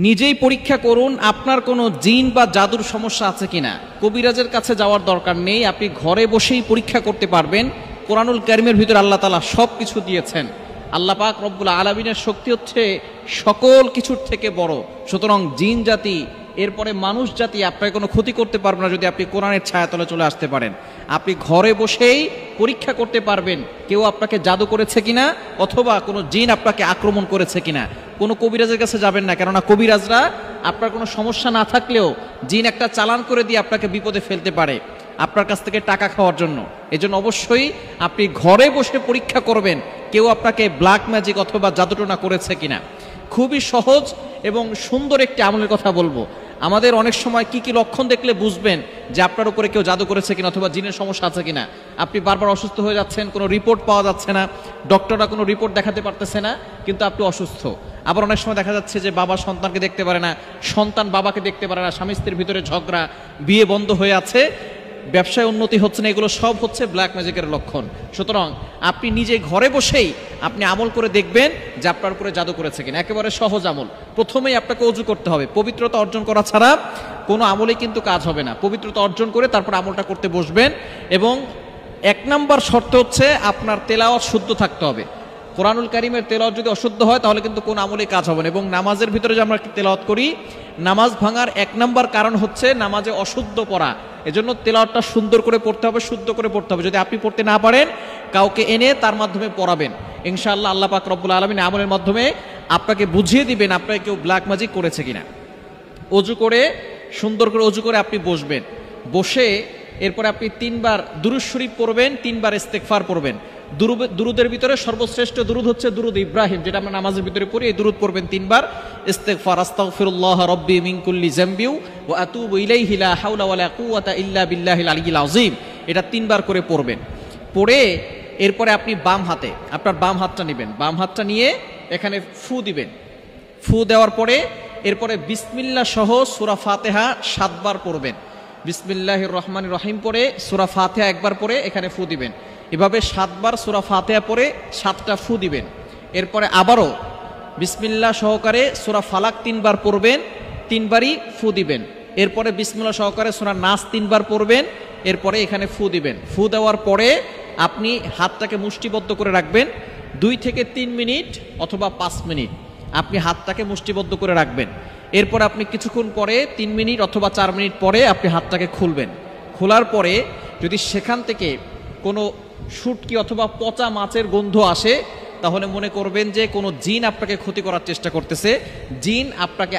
নিজেই পরীক্ষা করুন আপনার কোনো জিন বা জাদুর সমস্যা আছে কিনা। কবিরাজের কাছে যাওয়ার দরকার নেই, আপনি ঘরে বসেই পরীক্ষা করতে পারবেন। কোরআনুল কারীমের ভিতরে আল্লাহ তাআলা সব কিছু দিয়েছেন। আল্লাহ পাক রব্বুল আলামিনের শক্তি হচ্ছে সকল কিছুর থেকে বড়। সুতরাং জিন জাতি এরপরে মানুষ জাতি আপনার কোনো ক্ষতি করতে পারবে না যদি আপনি কোরআনের ছায়াতলে চলে আসতে পারেন। আপনি ঘরে বসেই পরীক্ষা করতে পারবেন কেউ আপনাকে জাদু করেছে কিনা, অথবা কোনো জিন আপনাকে আক্রমণ করেছে কিনা। কোনো কবিরাজের কাছে যাবেন না, কেননা কবিরাজরা আপনার কোনো সমস্যা না থাকলেও জিন একটা চালান করে দিয়ে আপনাকে বিপদে ফেলতে পারে আপনার কাছ থেকে টাকা খাওয়ার জন্য। এজন্য অবশ্যই আপনি ঘরে বসে পরীক্ষা করবেন কেউ আপনাকে ব্ল্যাক ম্যাজিক অথবা জাদুটোনা করেছে কিনা। খুবই সহজ এবং সুন্দর একটি আমলের কথা বলবো। আমাদের অনেক সময় কি কি লক্ষণ দেখলে বুঝবেন যে আপনার উপরে কেউ জাদু করেছে কিনা অথবা জিনের সমস্যা আছে কিনা। আপনি বারবার অসুস্থ হয়ে যাচ্ছেন, কোনো রিপোর্ট পাওয়া যাচ্ছে না, ডক্টররা কোনো রিপোর্ট দেখাতে পারতেছে না, কিন্তু আপনি অসুস্থ। আবার অনেক সময় দেখা যাচ্ছে যে বাবা সন্তানকে দেখতে পারে না, সন্তান বাবাকে দেখতে পারে না, স্বামী স্ত্রীর ভিতরে ঝগড়া, বিয়ে বন্ধ হয়ে আছে, ব্যবসায় উন্নতি হচ্ছে না, এগুলো সব হচ্ছে ব্ল্যাক ম্যাজিকের লক্ষণ। সুতরাং আপনি নিজে ঘরে বসেই আপনি আমল করে দেখবেন যে আপনার উপরে জাদু করেছে কিনা। একেবারে সহজ আমল। প্রথমেই আপনাকে ওযু করতে হবে। পবিত্রতা অর্জন করা ছাড়া কোনো আমলেই কিন্তু কাজ হবে না। পবিত্রতা অর্জন করে তারপর আমলটা করতে বসবেন। এবং 1 নাম্বার শর্ত হচ্ছে আপনার তেলাওয়াত শুদ্ধ থাকতে হবে। কোরআনুল কারীমের তেলাওয়াত যদি অশুদ্ধ হয় তাহলে কিন্তু কোন আমলেই কাজ হবে না। এবং নামাজের ভিতরে যে আমরা তেলাওয়াত করি, নামাজ ভাঙার 1 নাম্বার কারণ হচ্ছে নামাজে অশুদ্ধ পড়া। এজন্য তেলাওয়াতটা সুন্দর করে পড়তে হবে, শুদ্ধ করে পড়তে হবে। যদি আপনি পড়তে না পারেন কাউকে এনে তার মাধ্যমে পড়াবেন। ইনশাআল্লাহ আল্লাহ পাক রব্বুল আলামিন আমলের মাধ্যমে আপনাকে বুঝিয়ে দিবেন আপনাকে কেউ ব্ল্যাক ম্যাজিক করেছে কিনা। ওযু করে সুন্দর করে ওযু করে আপনি বসবেন। বসে এরপরে আপনি 3 বার দুরূদ শরীফ পড়বেন, 3 বার ইস্তেগফার পড়বেন। দুরুদের ভিতরে সর্বশ্রেষ্ঠ দুরুদ হচ্ছে দুরুদ ইব্রাহিম, যেটা আমরা নামাজের ভিতরে পড়ি। এই দুরুদ পড়বেন 3 বার। ইস্তেগফার, আস্তাগফিরুল্লাহ রাব্বি মিন কুল্লি যামবি ওয়া আতুবু ইলাইহি লা হাওলা ওয়ালা কুওয়াতা ইল্লা বিল্লাহিল আলিয়্যিল আযীম। এটা 3 বার করে পড়বেন। পড়ে এরপরে আপনি বাম হাতে আপনার বাম হাতটা নেবেন। বাম হাতটা নিয়ে এখানে ফু দিবেন। ফু দেওয়ার পরে এরপরে বিসমিল্লাহ সহ সূরা ফাতিহা 7 বার পড়বেন। বিসমিল্লাহির রহমানির রহিম পড়ে সূরা ফাতিহা 1 বার পড়ে এখানে ফু দিবেন। এভাবে 7 বার সূরা ফাতিহা পড়ে 7টা ফু দিবেন। এরপরে আবারও বিসমিল্লাহ সহকারে সূরা ফালাক 3 বার পড়বেন, 3 বারই ফু দিবেন। এরপরে বিসমিল্লাহ সহকারে সূরা নাস 3 বার পড়বেন, এরপরে এখানে ফু দিবেন। ফু দেওয়ার পরে আপনি হাতটাকে মুষ্টিবদ্ধ করে রাখবেন 2 থেকে 3 মিনিট অথবা 5 মিনিট আপনি হাতটাকে মুষ্টিবদ্ধ করে রাখবেন। এরপর আপনি কিছুক্ষণ পরে 3 মিনিট অথবা 4 মিনিট পরে আপনি হাতটাকে খুলবেন। খোলার পরে যদি সেখান থেকে কোনো শুটকি অথবা পচা মাছের গন্ধ আসে তাহলে মনে করবেন যে কোনো জিন আপনাকে ক্ষতি করার চেষ্টা করতেছে। জিন আপনাকে